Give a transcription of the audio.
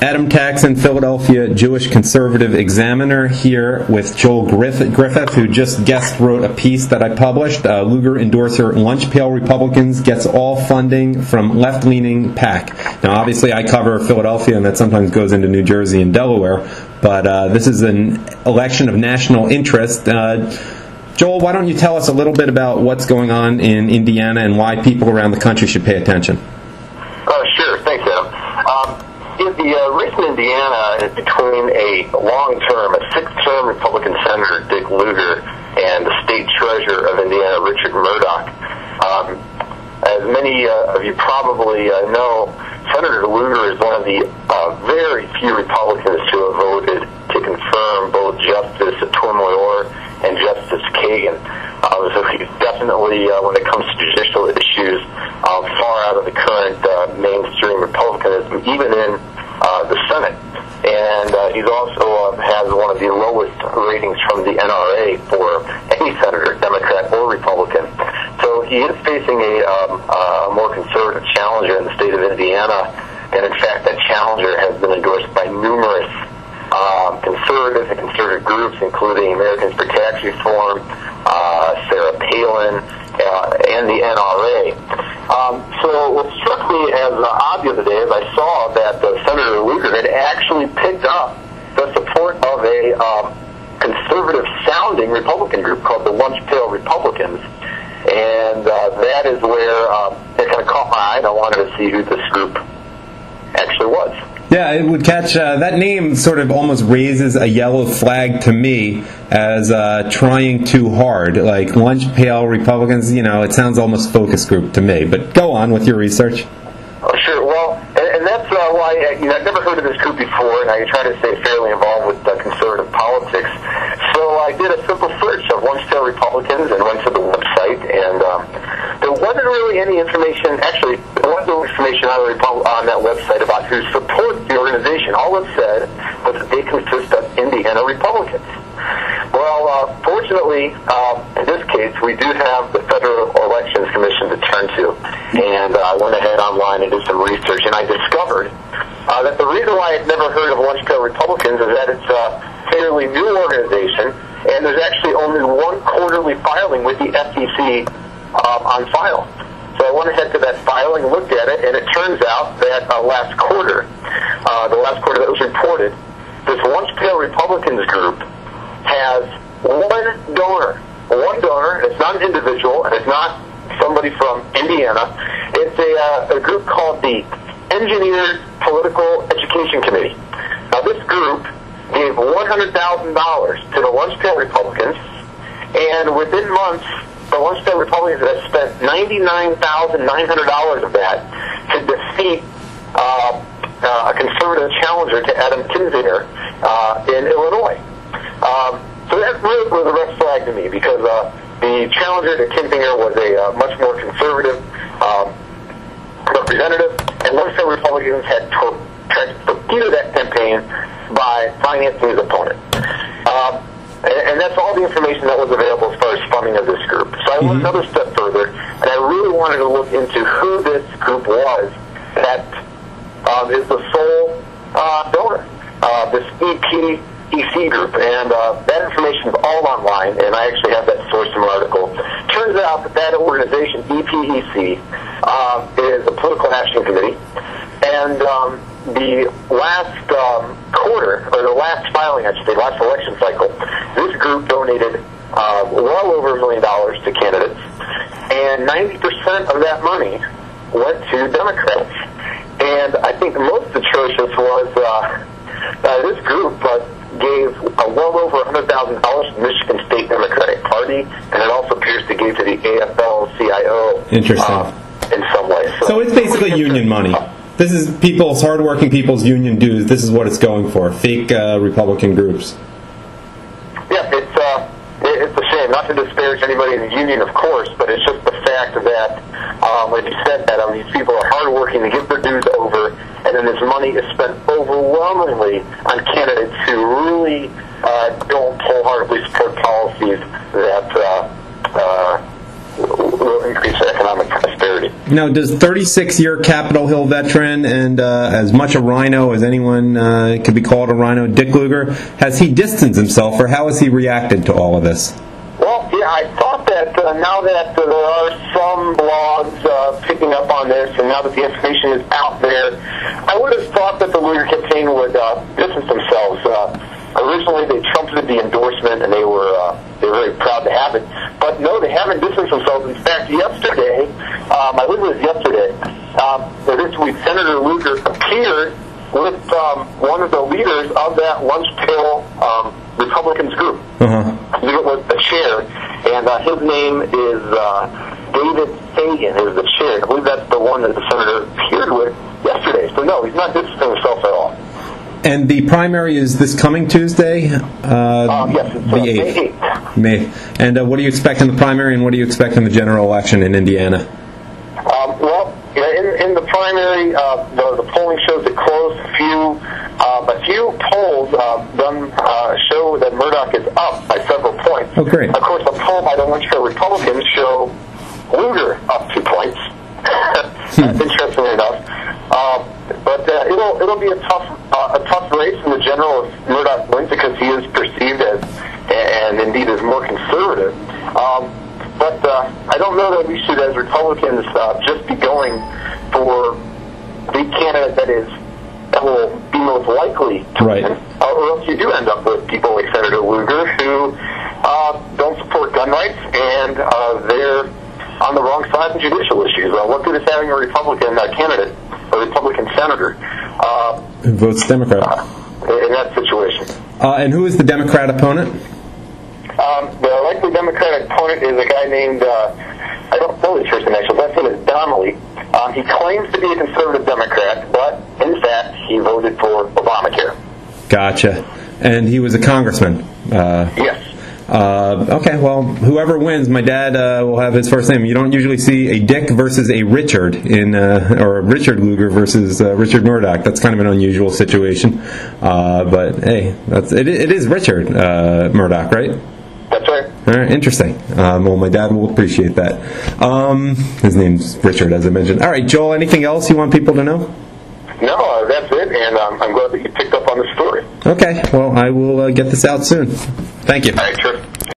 Adam Taxon, Philadelphia Jewish Conservative Examiner, here with Joel Griffith, who just guest wrote a piece that I published. Lugar endorser Lunch Pail Republicans gets all funding from left-leaning PAC. Now, obviously, I cover Philadelphia, and that sometimes goes into New Jersey and Delaware, but this is an election of national interest. Joel, why don't you tell us a little bit about what's going on in Indiana and why people around the country should pay attention? Sure. Thanks, Adam. The race in Indiana is between a long-term, a sixth-term Republican Senator Dick Lugar and the state treasurer of Indiana, Richard Mourdock. As many of you probably know, Senator Lugar is one of the very few Republicans who have voted to confirm both Justice Moore and Justice Kagan. So he's definitely, when it comes to judicial issues, far out of the current mainstream Republicanism, even in the Senate. And he's also has one of the lowest ratings from the NRA for any senator, Democrat or Republican. So he is facing a more conservative challenger in the state of Indiana. And in fact, that challenger has been endorsed by numerous conservative and conservative groups, including Americans for Tax Reform, Sarah Palin, and the NRA. So what struck me as odd the other day is I saw that Senator Lugar had actually picked up the support of a conservative-sounding Republican group called the Lunch Pail Republicans, and that is where it kind of caught my eye, and I wanted to see who this group actually was. Yeah, it would catch, that name sort of almost raises a yellow flag to me as trying too hard. Like Lunch Pail Republicans, it sounds almost focus group to me. But go on with your research. Oh, sure. Well, and that's why I've never heard of this group before, and I try to stay fairly involved with conservative politics. So I did a simple search of Lunch Pail Republicans and went to the website, and there wasn't really any information. Actually, there was no information on that website about who supports the organization. All it said was that they consist of Indiana Republicans. Well, fortunately, in this case, we do have the Federal Elections Commission to turn to, and I went ahead online and did some research, and I discovered that the reason why I'd never heard of Lunch Pail Republicans is that it's a fairly new organization, and there's actually only one quarterly filing with the SEC on file. So I went ahead to that filing, looked at it, and it turns out that last quarter, the last quarter that was reported, this Lunch Pail Republicans group has one donor. And it's not an individual, and it's not somebody from Indiana. It's a group called the Engineers Political Education Committee. Now, this group gave $100,000 to the Lunch Pail Republicans, and within months, the Lunch Pail Republicans have spent $99,900 of that to defeat a conservative challenger to Adam Kinzinger in Illinois. So that really was a red flag to me, because the challenger to Kinzinger was a much more conservative representative, and Lunch Pail Republicans had tried to torpedo that campaign by financing his opponent. And that's all the information that was available as far as funding of this group. So I went another step further, and I really wanted to look into who this group was that is the sole donor, this EPEC group. And that information is all online, and I actually have that source from an article. Turns out that organization, EPEC, is a political action committee, and the last quarter, or the last filing, I should say, last election cycle, this group donated well over $1 million to candidates, and 90% of that money went to Democrats. And I think most atrocious was this group gave well over $100,000 to the Michigan State Democratic Party, and it also appears to give to the AFL-CIO in some way. So it's basically union money. This is hardworking people's union dues. This is what it's going for. Fake Republican groups. Yeah, it's a shame. Not to disparage anybody in the union, of course, but it's just the fact that, like you said, that these people are hardworking to get their dues over, and then this money is spent overwhelmingly on candidates who really don't wholeheartedly support policies that will increase economic prosperity. Now, does 36-year Capitol Hill veteran and as much a rhino as anyone could be called a rhino, Dick Lugar, has he distanced himself, or how has he reacted to all of this? Well, yeah, I thought that now that there are some blogs picking up on this, and now that the information is out there, I would have thought that the Lugar campaign would distance themselves. Originally, they trumpeted the endorsement, and they were very proud to have it. But no, they haven't distanced themselves. In fact, yesterday, I believe it was yesterday, or this week, Senator Lugar appeared with one of the leaders of that lunch pail Republicans group. I believe it was the chair, and his name is David Fagan, is the chair. I believe that's the one that the senator appeared with yesterday. So no, he's not distancing himself at all. And the primary is this coming Tuesday? Yes, it's the 8th. May. And what do you expect in the primary, and what do you expect in the general election in Indiana? Well, in the primary, the polling shows it close. A few polls show that Mourdock is up by several points. Oh, great. Of course, a poll by the Pail Republicans show Lugar up 2 points. Interestingly enough. But it'll be a tough race in the general if Mourdock wins, because he is perceived as, and indeed is, more conservative. But I don't know that we should, as Republicans, just be going for the candidate that will be most likely to win, or else you do end up with people like Senator Lugar who don't support gun rights, and they're on the wrong side of judicial issues. What good is having a Republican candidate, a Republican senator, who votes Democrat in that situation? And who is the Democrat opponent? The likely Democratic opponent is a guy named, I don't know his first name actually, last name is Donnelly. He claims to be a conservative Democrat, but in fact, he voted for Obamacare. Gotcha. And he was a congressman? Yes. Okay, well, whoever wins, my dad will have his first name. You don't usually see a Dick versus a Richard or a Richard Lugar versus Richard Mourdock. That's kind of an unusual situation. But hey, it is Richard Mourdock, right? That's right. All right, interesting. Well, my dad will appreciate that. His name's Richard, as I mentioned. All right, Joel, anything else you want people to know? No, that's it, and I'm glad that you picked up on the story. Okay, well, I will get this out soon. Thank you. All right, sure.